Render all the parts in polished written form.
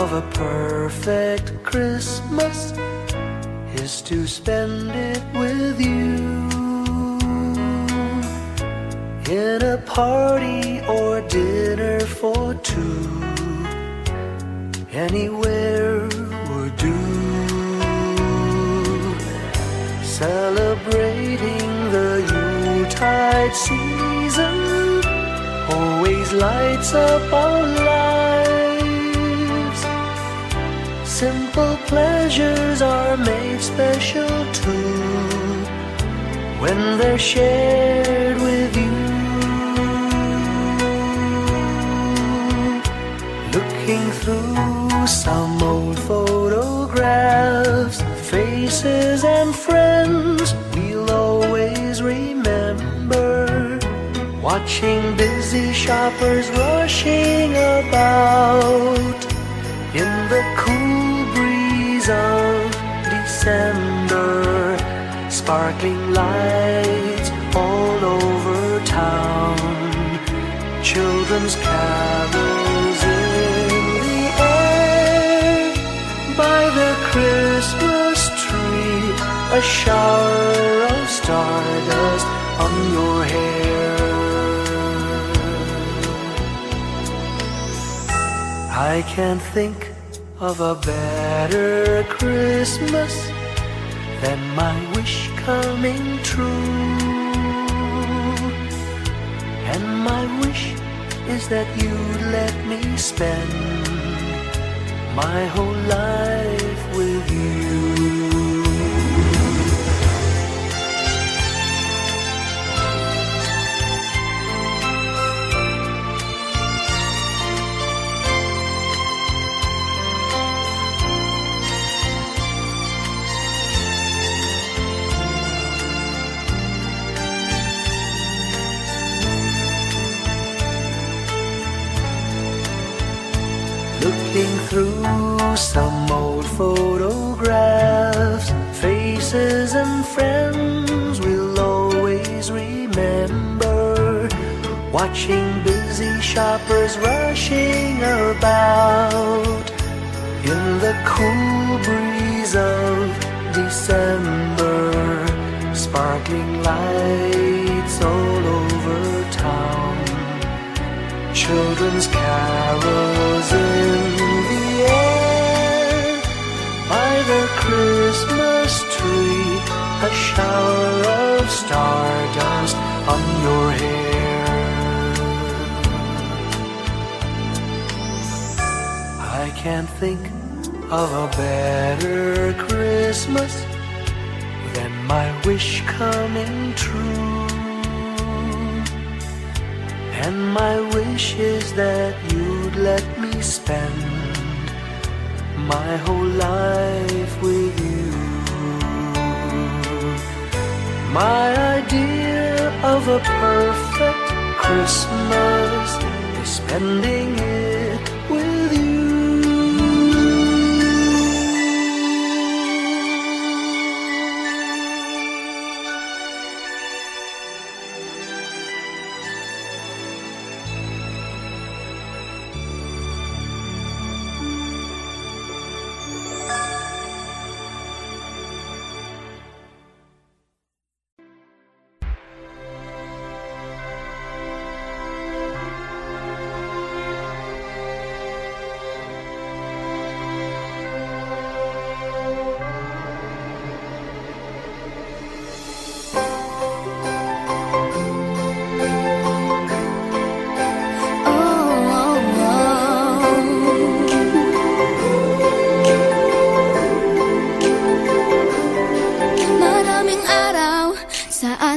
of a perfect Christmas is to spend it with you, in a party or dinner for two. Anywhere would do. Celebrating the Yuletide season always lights up our lives. Simple pleasures are made special too when they're shared with you. Looking through some old photographs, faces and friends we'll always remember. Watching busy shoppers rushing about in the cool breeze of December. Sparkling lights all over town, children's carols in the air. By the Christmas tree, a shower of stardust on your hair. I can't think of a better Christmas than my wish coming true. And my wish is that you'd let me spend my whole life with you. Looking through some old photographs, faces and friends we'll always remember. Watching busy shoppers rushing about in the cool breeze of December. Sparkling lights all over town, children's carols in the air. By the Christmas tree, a shower of stardust on your hair. I can't think of a better Christmas than my wish coming true. And my wish is that you'd let me spend my whole life with you. My idea of a perfect Christmas is spending it with you.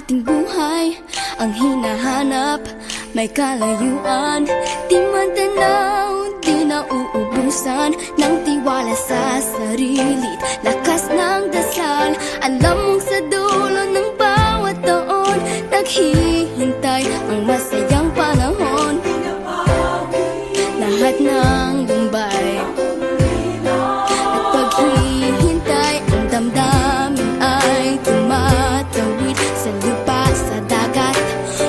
ating buhay ang hinahanap, may kalayuan, di matanaw, di nauubusan ng tiwala sa sarili't lakas ng dasal. Alam mong sa dulo ng bawat taon, naghihintay ang masayang panahon. Lahat ng lumbay at paghihintay, ang damdamin ay tumatawid sa lupa, sa dagat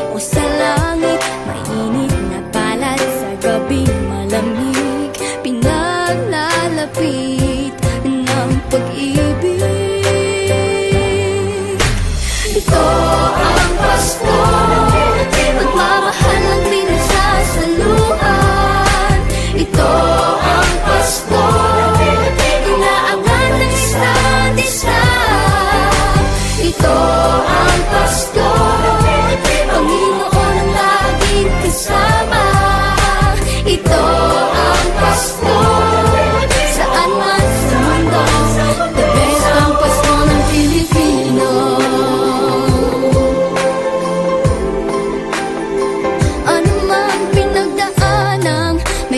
o sa langit. Mainit na balat sa gabing malamig, pinaglalagay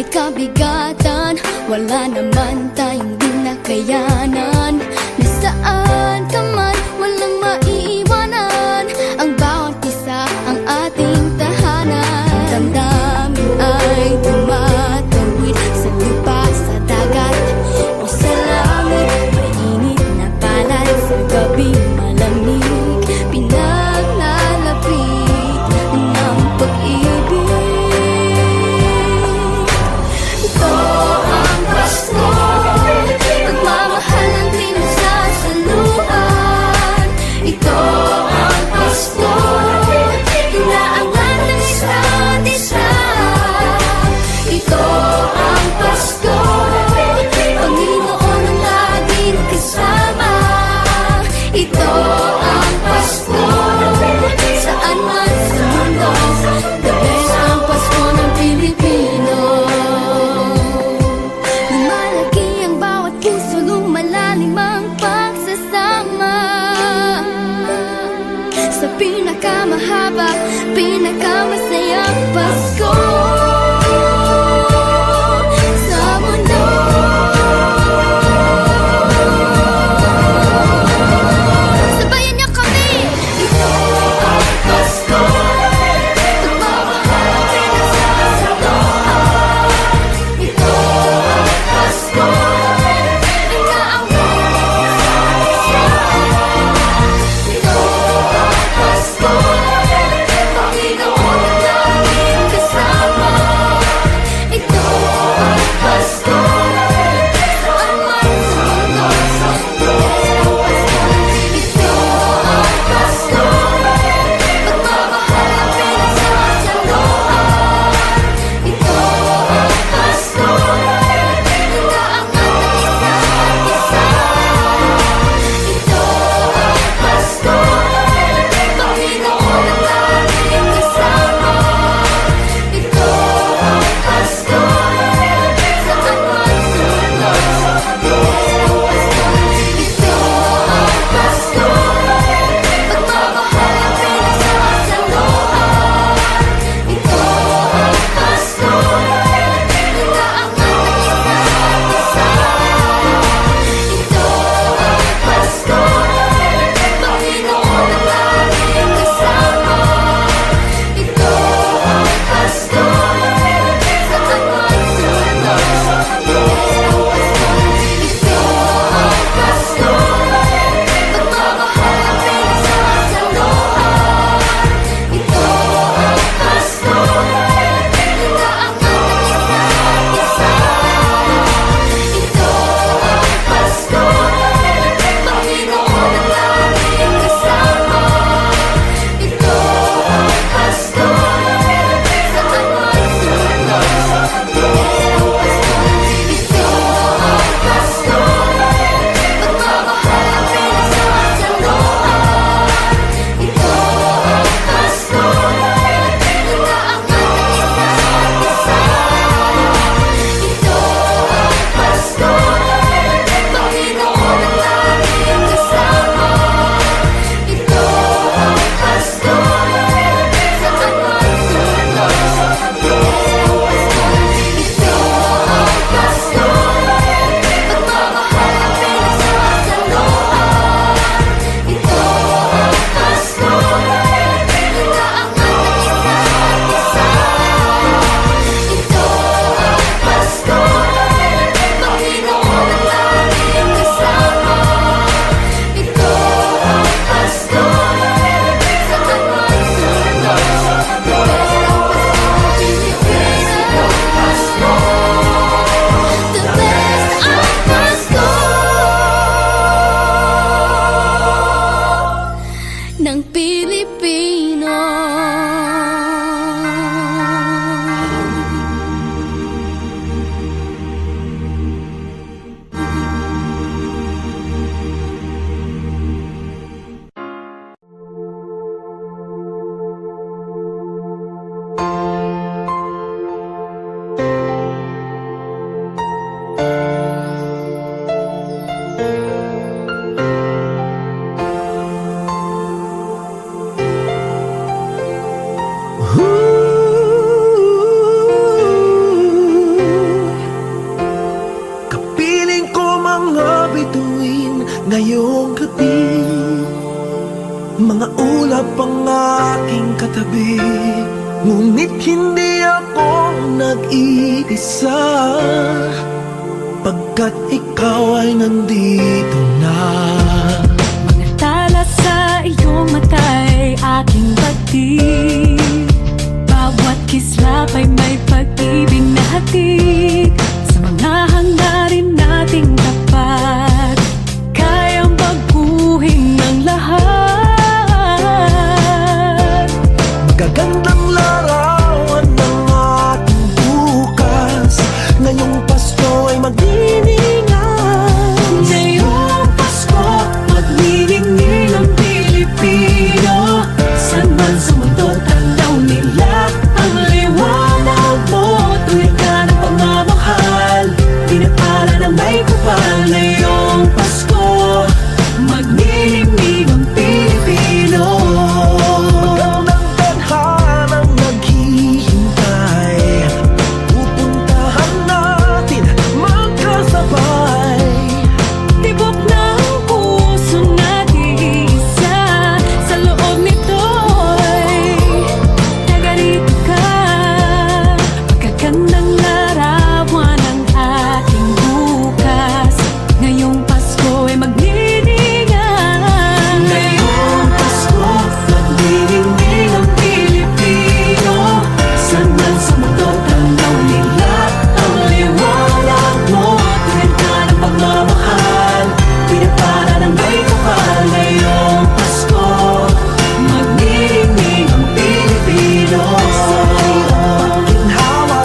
may kabigatan, wala naman tayong di nakayanan. Nasaan ka man, walang maiiwanan, ang bawat isa ang ating tahanan. Damdamin ay tumatawid sa lupa, sa dagat o sa langit. Mainit na palad sa gabi malamig, pinaglalapit ng pag-ibig. Ito ang Pasko, pagmamahal ng pinagsasaluhan. Ito ang Pasko, inaangan ng isa't isa. Ito ang Pasko, Panginoon ang laging kasama. Ito ang Pasko, saan man sa mundo, the best ang Pasko ng Pilipino. Lumalaki ang bawat puso, lumalalim ang pagsasama. Sa pinakamahaba, pinakamasayang Pasko sa mundo. Sabayan niyo kami! Ito ang Pasko, pagmamahal ang pinagsasaluhan. Ito ang Pasko, inaangat ng isa't isa. Ito ang Pasko, Panginoon ang laging kasama. aking katabi, ngunit hindi ako nag-iisa, pagkat ikaw ay nandito na. Mga tala sa iyong mata'y aking batid, bawat kislap ay may pag-ibig na hatid. Sa mga hangarin nating tapat, kayang baguhin ng lahat. Magagandang larawan ng ating bukas, ngayong Pasko ay magdiningan. Ngayong Pasko, magniningning ang Pilipino. San man sa mundo, tanaw nila ang liwanag mo. Tuwid ka ng pagmamahal, pinapala ng may kapal. Ngayong Pasko, magniningning ang Pilipino. Magandang tadhanang naghihintay, pupuntahan natin magkasabay. Tibok ng puso nag-iisa, sa loob nito'y nagarito ka. Magagandang larawan ng ating bukas, ngayong Pasko ay magniningan. Ngayong Pasko, magniningning ang Pilipino. San man sa mundo, tanaw nila ang liwanag mo. Tuwid ka ng pagmamahal, pinapala ng may kapal. Ngayong Pasko, magniningning ang Pilipino. Ginhawa,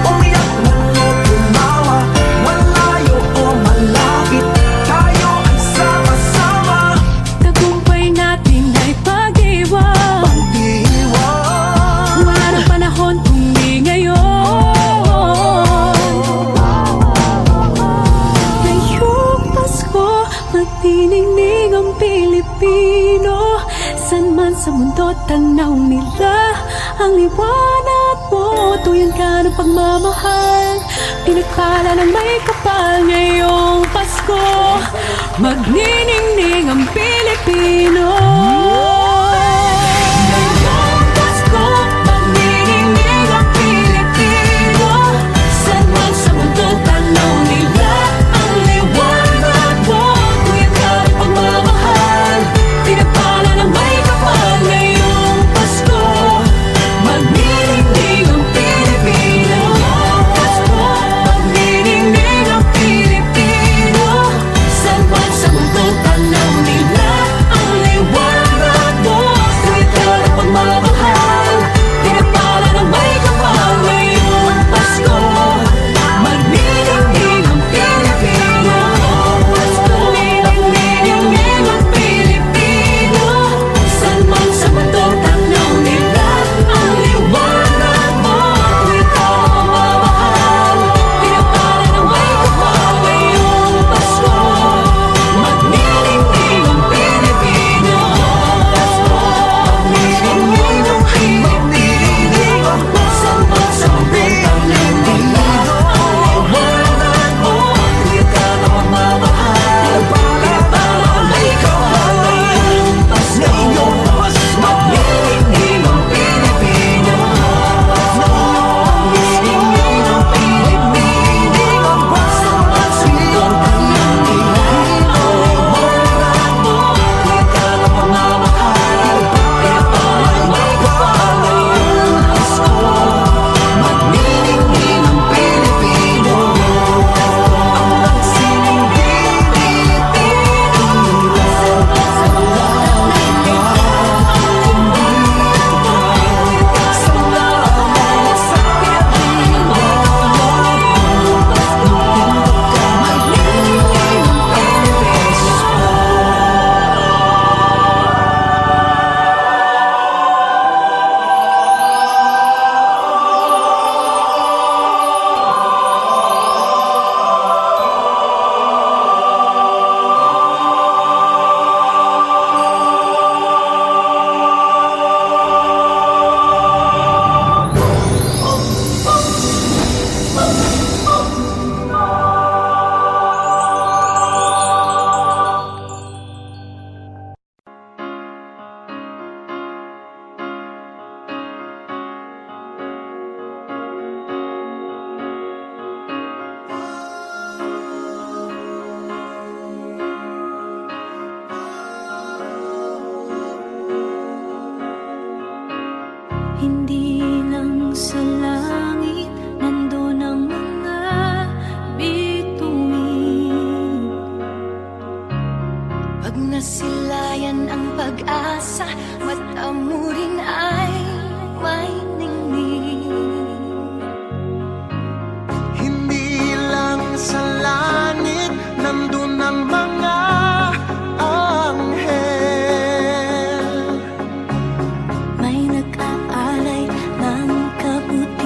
umiyak man o tumawa, malayo o malapit, tayo ay sama-sama. Tagumpay natin ay pag-iwan, Pag-iwan, wala ng panahon kung di ngayon. Ngayong Pasko, magniningning ang Pilipino. San man sa mundo, tanaw nila ang liwanag mo. Tuyan ka ng pagmamahal, pinagpala ng may kapal. Ngayong Pasko, magniningning ang Pilipino. Ngayong Pasko, magniningning ang Pilipino. San man sa mundo, tanaw nila ang liwanag mo. Tuyan ka ng pagmamahal, pinagpala ng may kapal. Ngayong Pasko, magniningning ang Pilipino. Pasko, magniningning ang Pilipino. San man sa mundo, tanaw nila ang liwanag Hindi lang sa langit nandun ang mga bituin. Pag nasilayan ang pag-asa, mata mo rin ay may ningning. Hindi lang sa langit nandun ang mga anghel. May nag-aalay ng kabuti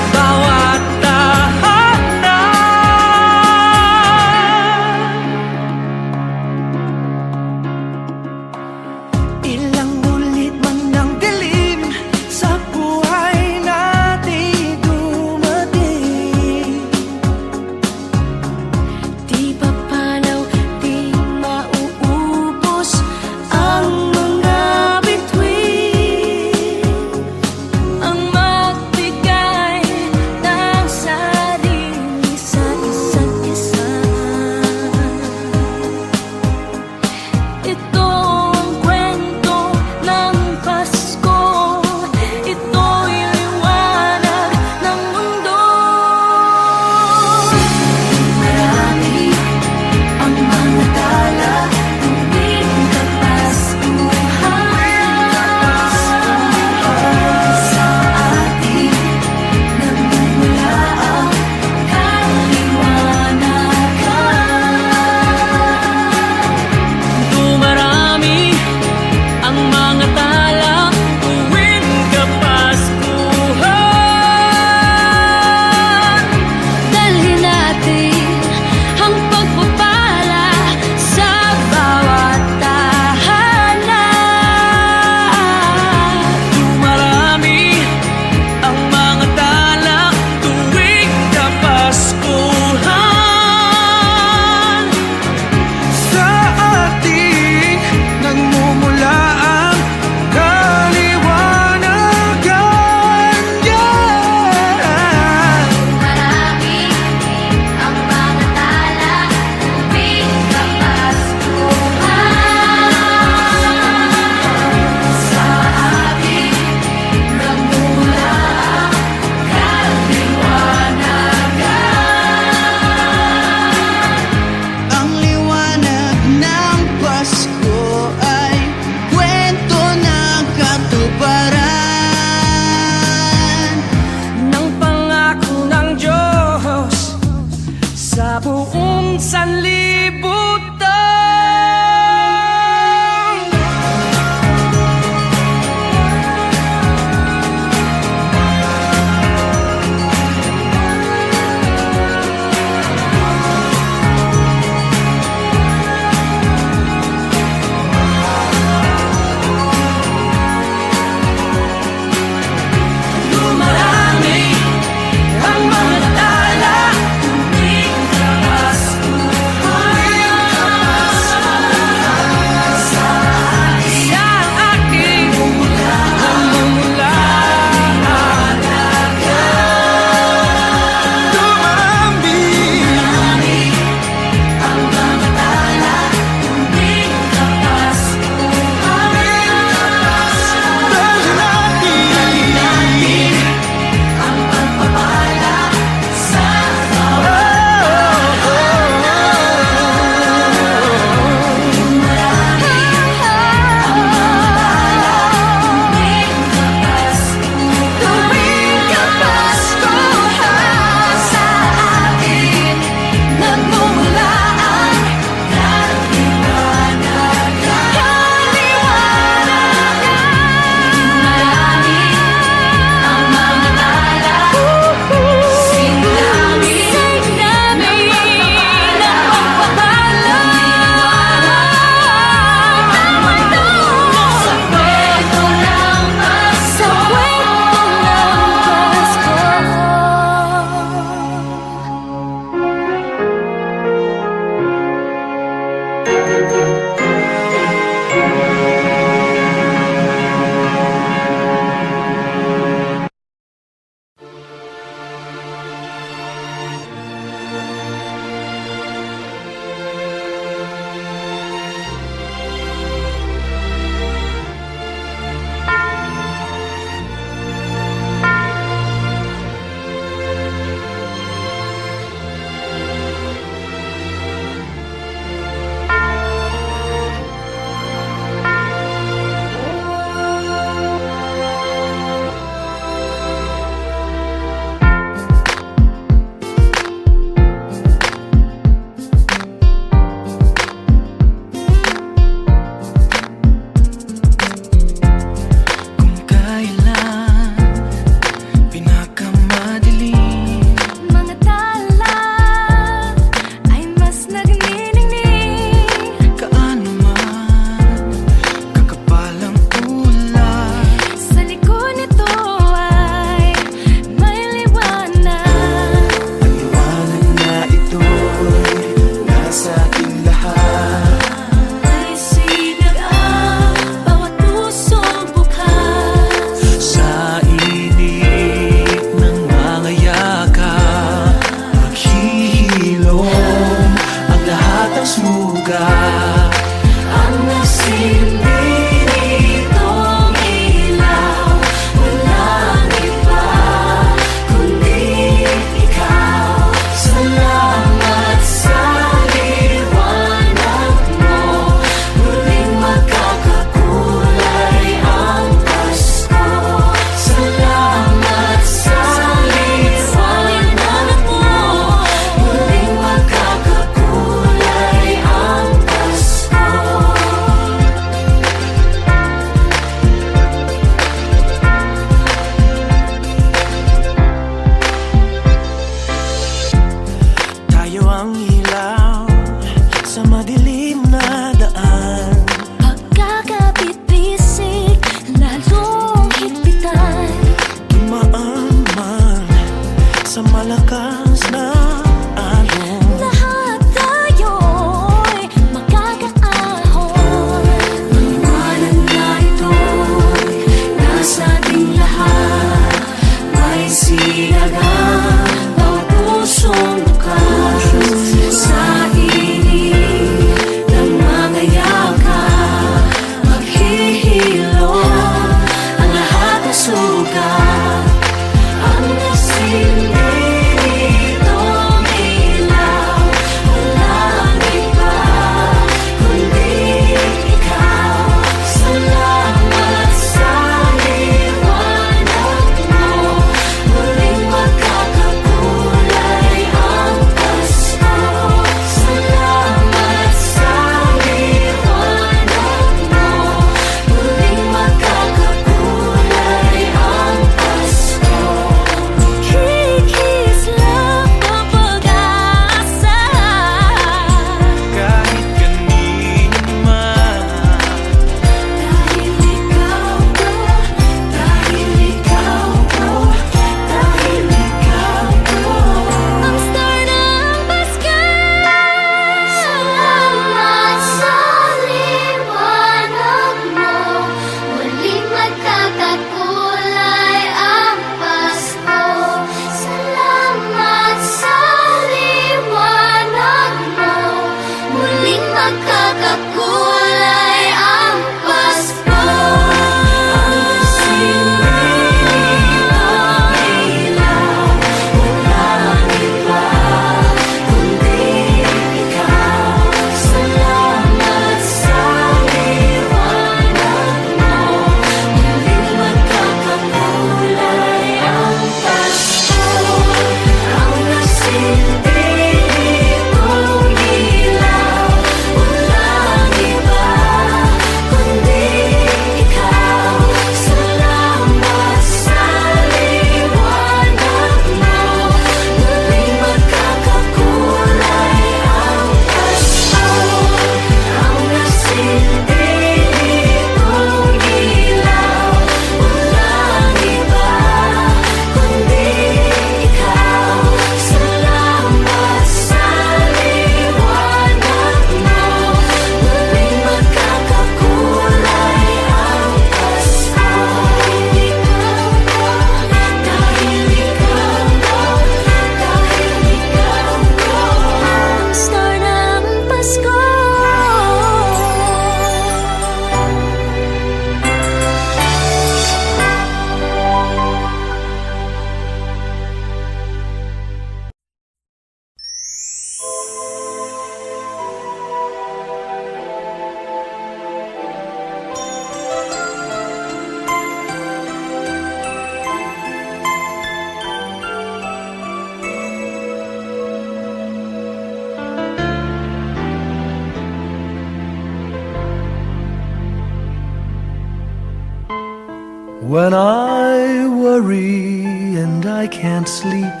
When I worry and I can't sleep,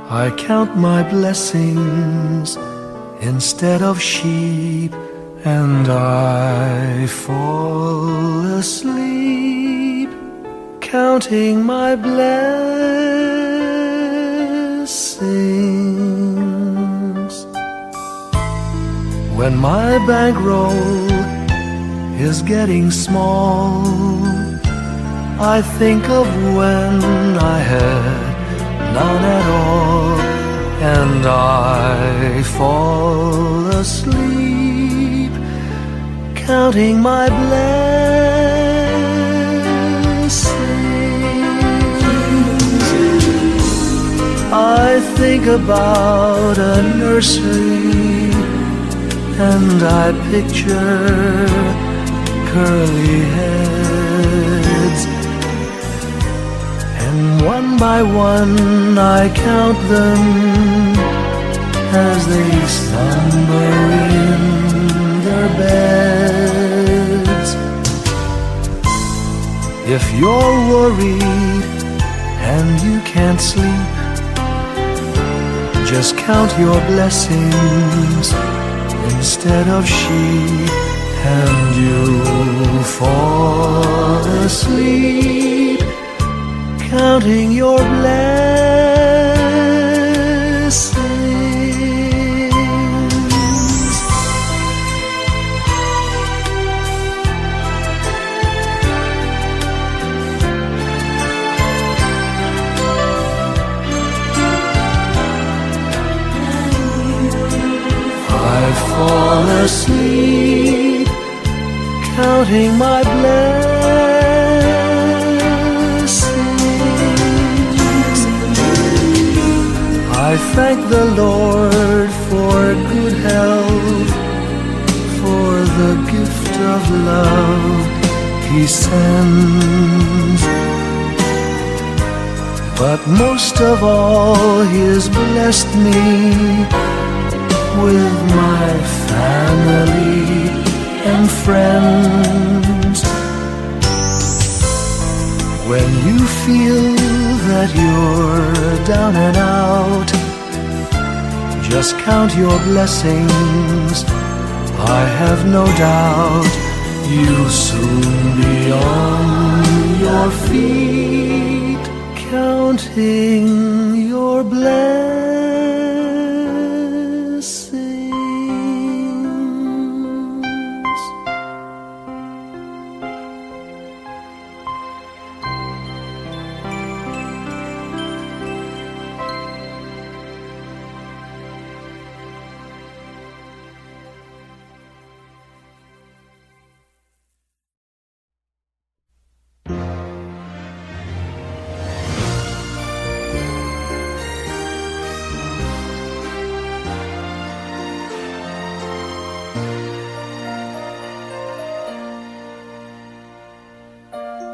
I count my blessings instead of sheep, and I fall asleep counting my blessings. When my bankroll is getting small, I think of when I had none at all, and I fall asleep counting my blessings. I think about a nursery, and I picture curly heads, and one by one I count them as they slumber in their beds. If you're worried and you can't sleep, just count your blessings instead of sheep, and you'll fall asleep counting your blessings. I fall asleep counting my blessings. I thank the Lord for good health, for the gift of love He sends. But most of all, He has blessed me with my family and friends. When you feel that you're down and out, just count your blessings. I have no doubt you'll soon be on your feet, counting your blessings.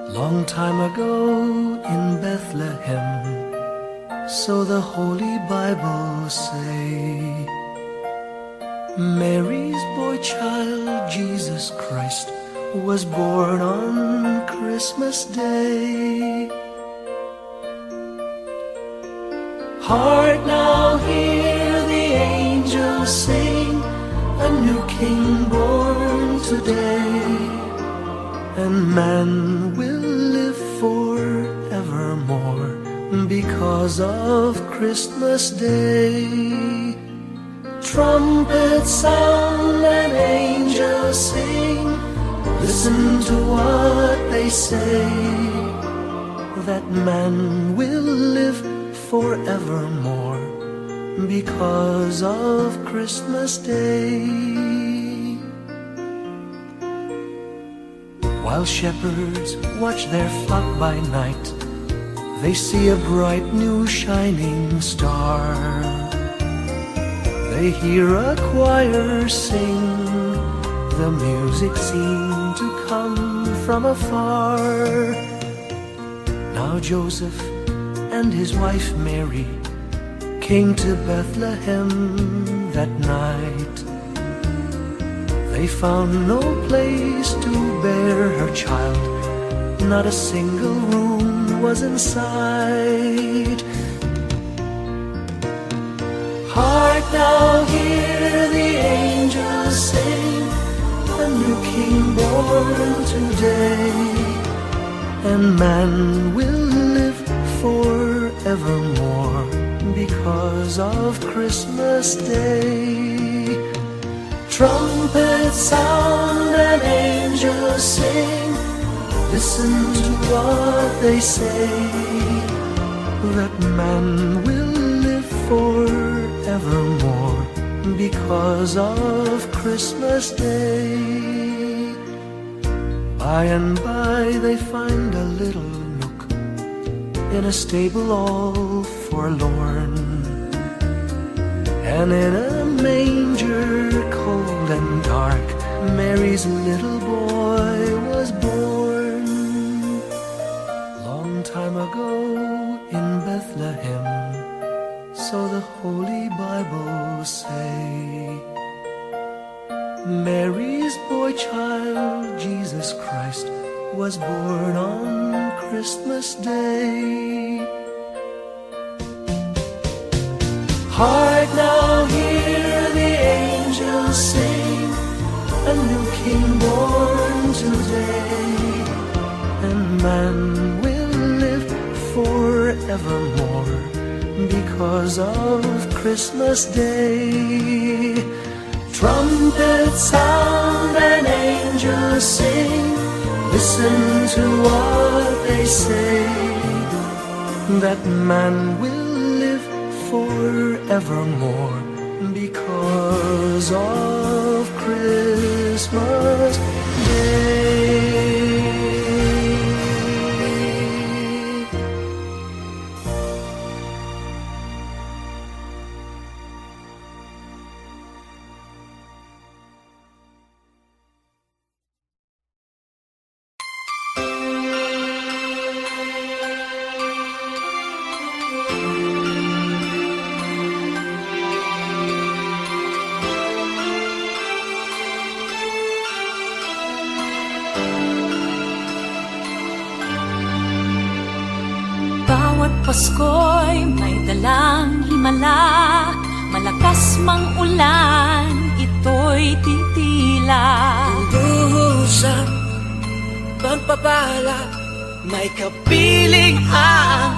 Long time ago in Bethlehem, so the Holy Bible say, Mary's boy child, Jesus Christ, was born on Christmas Day. Hark now, hear the angels sing, a new King born today, and man will live forevermore because of Christmas Day. Trumpets sound and angels sing, listen to what they say, that man will live forevermore because of Christmas Day. While shepherds watch their flock by night, they see a bright new shining star. They hear a choir sing, the music seemed to come from afar. Now Joseph and his wife Mary came to Bethlehem that night. They found no place to bear her child, not a single room was in sight. Hark now, hear the angels sing, a new king born today, and man will live forevermore because of Christmas Day. Trumpets sound and angels sing, listen to what they say, that man will live forevermore because of Christmas Day. By and by they find a little nook in a stable all forlorn, and in a manger cold and dark, Mary's little boy was born. Long time ago in Bethlehem, so the Holy Bible say, Mary's boy child, Jesus Christ, was born on Christmas Day. Hark now, hear the angels sing, a new king born today, and man will live forevermore because of Christmas Day. Trumpets sound and angels sing, listen to what they say, that man will live forevermore because of Christmas Day. Bawat Pasko'y may dalang himala, malakas mang ulan, ito'y titila. Duhusap, pagpapala, may kapiling ang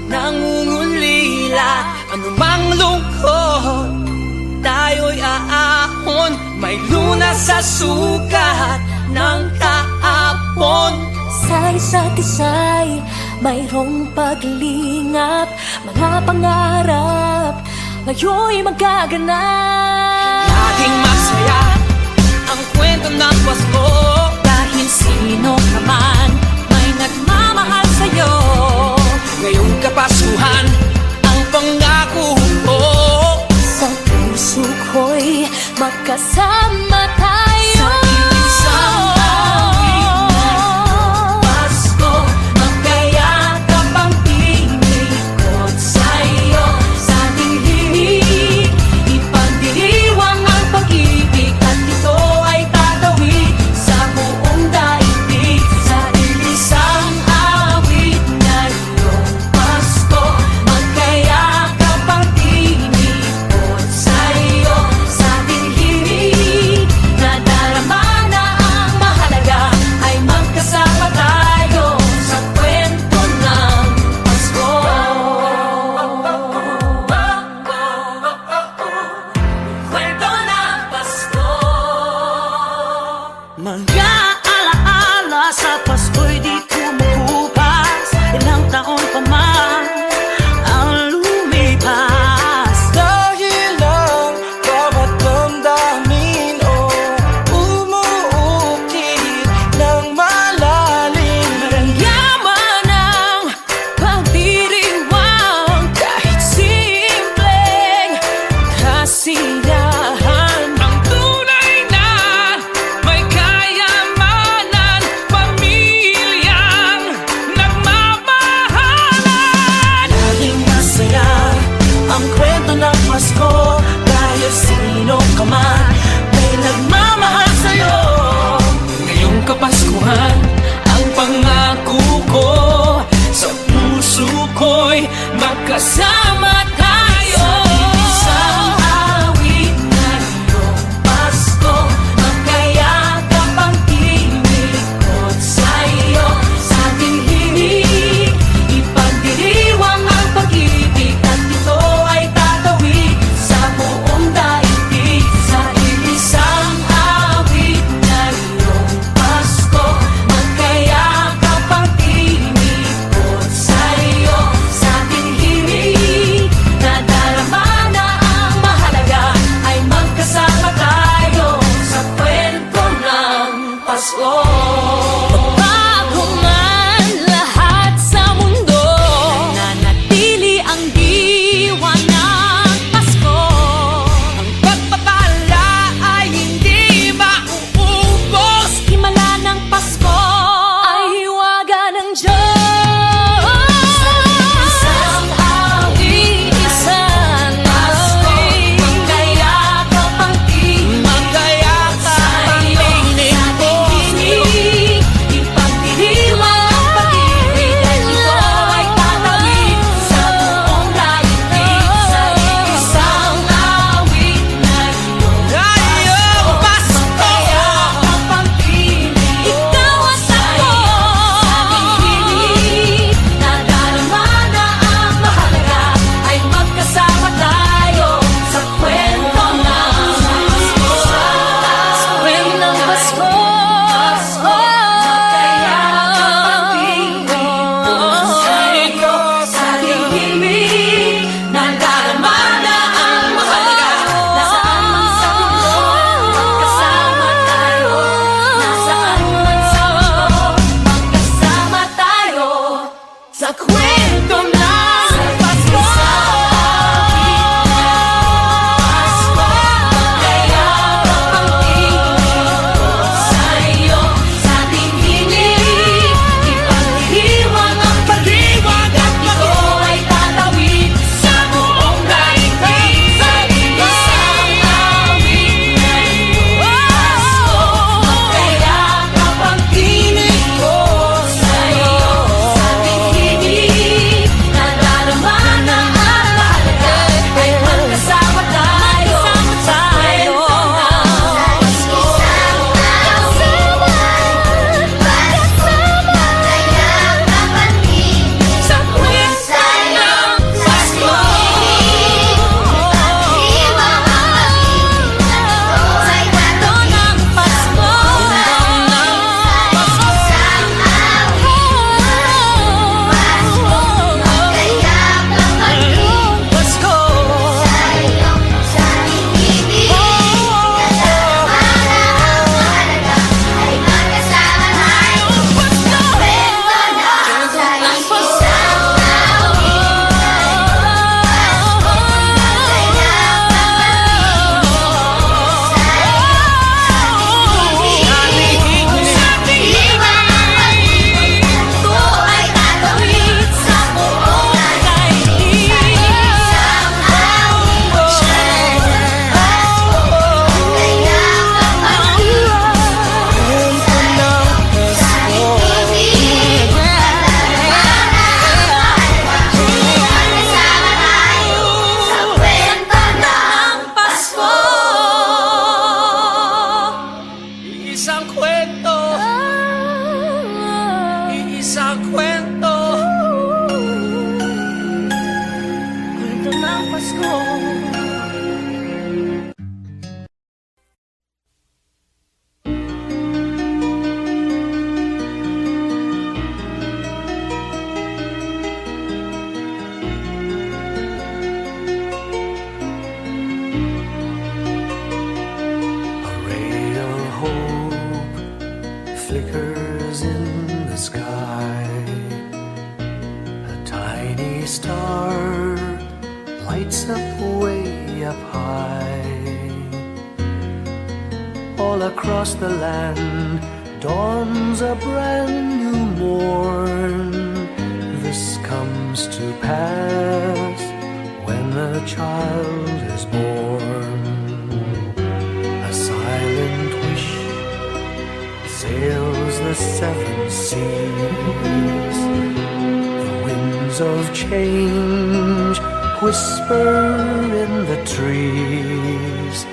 nangungulila. Anumang lungkot, tayo'y aahon, may lunas sa sukat ng kahapon. Sa isa't isa'y mayroong paglingap, mga pangarap ngayon'y magaganap. Laging masaya ang kwento ng Pasko, Dahil sino ka man may nagmamahal sa'yo. ngayong Kapaskuhan ang pangako ko. Sa puso ko'y magkasama tayo. Sa isang awit na Pasko, magkayakap ang tinikot sa'yo. Sa ating himig, ipagdiriwang ang pag-ibig, at ito ay tatawid sa buong daigdig. Sa isang awit na iyong Pasko, magkayakap ang tinikot sa'yo. Sa ating himig, nadarama na ang mahalaga, ay magkasama tayo sa kwento ng Pasko. Kwento ng Pasko. Mga alaala sa Pasko'y di kumukupas, ilang taon pa man ang lumipas. Dahil ang bawat damdamin o umuukit ng malalim. Yaman ang pagdiriwang, kahit simpleng kasiyahan. Ang tunay na may kayamanan, pamilyang nagmamahalan. magkasama tayo sa awit na iyong Pasko. Magkayakap ang tinikot sa'yo, sa ating hilig ipagdiriwang ang pag-ibig, at ito ay tatawid sa buong daigdig. Sa iisang awit na iyong Pasko, magkayakap ang tinikot sa'yo, sa ating hilig nadarama na ang mahalaga ay magkasama tayo sa kwento ng Pasko. Bago man lahat sa mundo, nanatili ang diwa ng Pasko. Ang pagpapala ay hindi mauubos, himala ng Pasko ay hiwaga ng Diyos. Isang awit, isang awit, magkayakap ang tinig, magkayakap ang tinig ko sa'yo, ipagdiriwang ang pag-ibig, at ito ay tatawid sa buong daigdig. Sa isang awit na iyong Pasko, magkayakap ang tinig, ikaw at ako, sa ating hilig nadarama na ang mahalaga ay magkasama tayo sa kwento ng Pasko. Sa kwento ng Pasko, magkayakap ang tinig sa'yo, sa ating hilig nadarama na ang mahalaga. Nasaan man sa mundo, magkasama tayo. Nasaan man sa mundo, magkasama tayo sa kwento ng Pasko. Magkayakap ang tinig sa'yo, sa ating hilig ipagdiriwang ang pag-ibig, at ito ay tatawid sa buong daigdig. Sa isang awit na iyong Pasko, magkayakap ang tinig ko sa'yo, sa ating hilig nadarama na ang mahalaga ay magkasama tayo sa kwento ng Pasko. Sa kwento ng Pasko, sa kwento ng Pasko, Pasko. Isang kwento, isang kwento, kwento ng Pasko. A ray of hope flickers in the sky. A tiny star lights up way up high. All across the land dawns a brand new morn. This comes to pass when a child is born. A silent wish sails the seven seas. The winds winds of change whisper in the trees,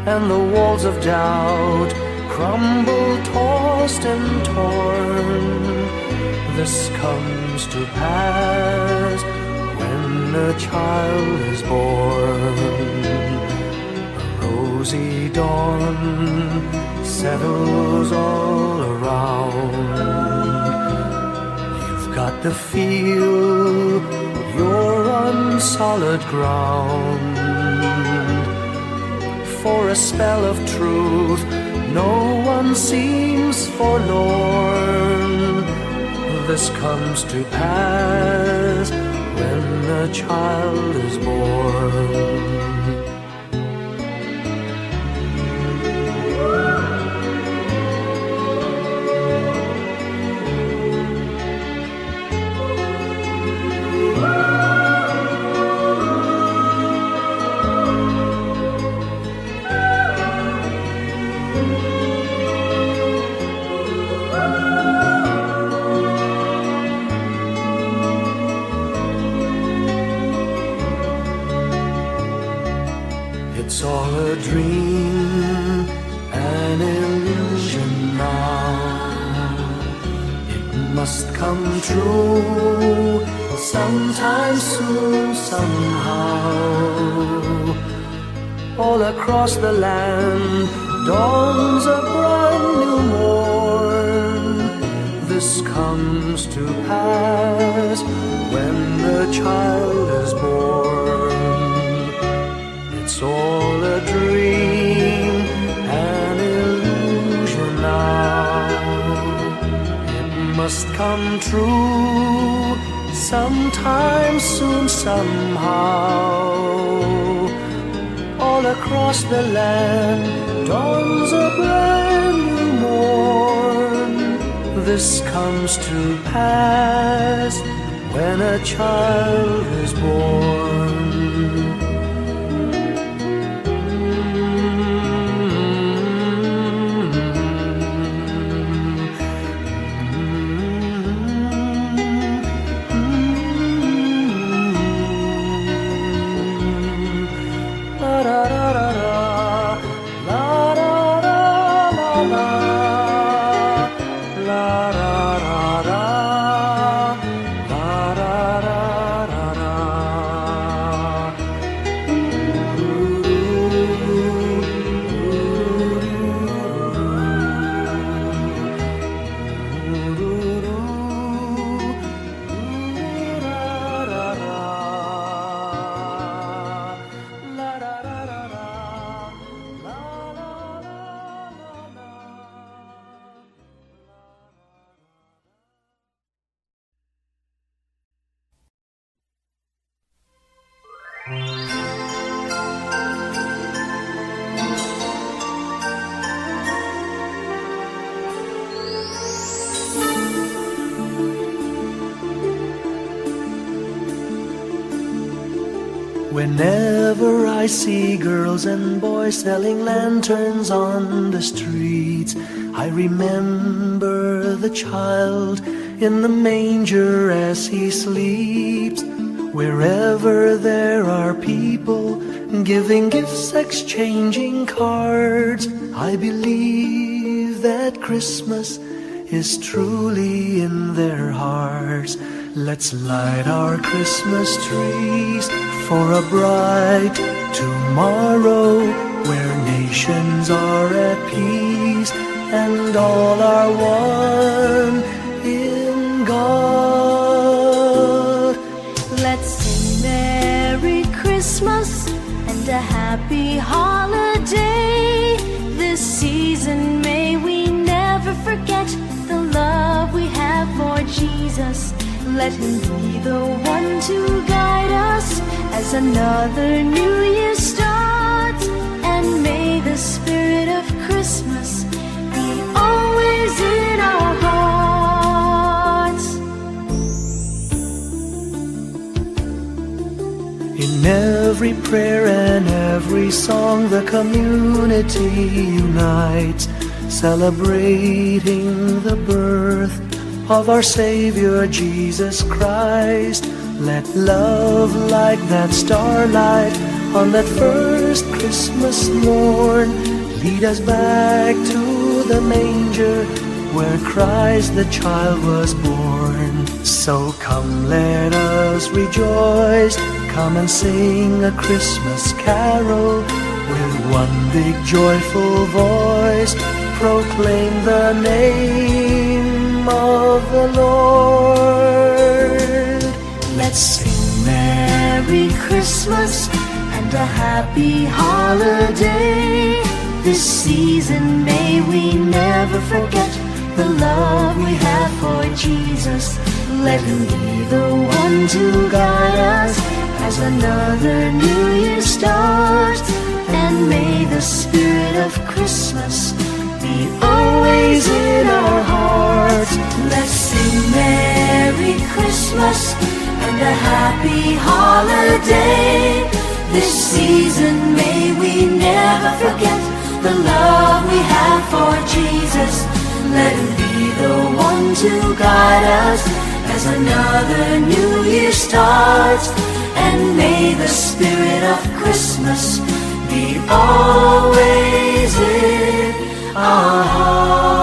and the walls of doubt crumble, tossed and torn. This comes to pass when a child is born. A rosy dawn settles all around. You've got to feel you're on solid ground. For a spell of truth, no one seems forlorn. This comes to pass when a child is born. It's all a dream, an illusion now. It must come true sometime soon, somehow. All across the land dawns a brand new morn. This comes to pass when the child is born. It's all a dream, an illusion now. It must come true sometime soon, somehow. All across the land dawns a brand new morn. This comes to pass when a child is born. Whenever I see girls and boys selling lanterns on the streets, I remember the child in the manger as he sleeps. Wherever there are people giving gifts, exchanging cards, I believe that Christmas is truly in their hearts. Let's light our Christmas trees for a bright tomorrow, where nations are at peace and all are one in God. Let's sing Merry Christmas and a happy holiday. This season may we never forget the love we have for Jesus. Let him be the one to guide us as another new year starts. And may the spirit of Christmas be always in our hearts. In every prayer and every song, the community unites, celebrating the birth of our Savior Jesus Christ. Let love like that starlight on that first Christmas morn lead us back to the manger where Christ the child was born. So come, let us rejoice, come and sing a Christmas carol with one big joyful voice, proclaim the name of the Lord. Let's sing Merry Christmas and a happy holiday. This season may we never forget the love we have for Jesus. Let Him be the one to guide us as another new year starts. And may the spirit of Christmas be always in our hearts. Let's sing Merry Christmas and a happy holiday. This season may we never forget the love we have for Jesus. Let Him be the one to guide us as another new year starts. And may the spirit of Christmas be always in our hearts.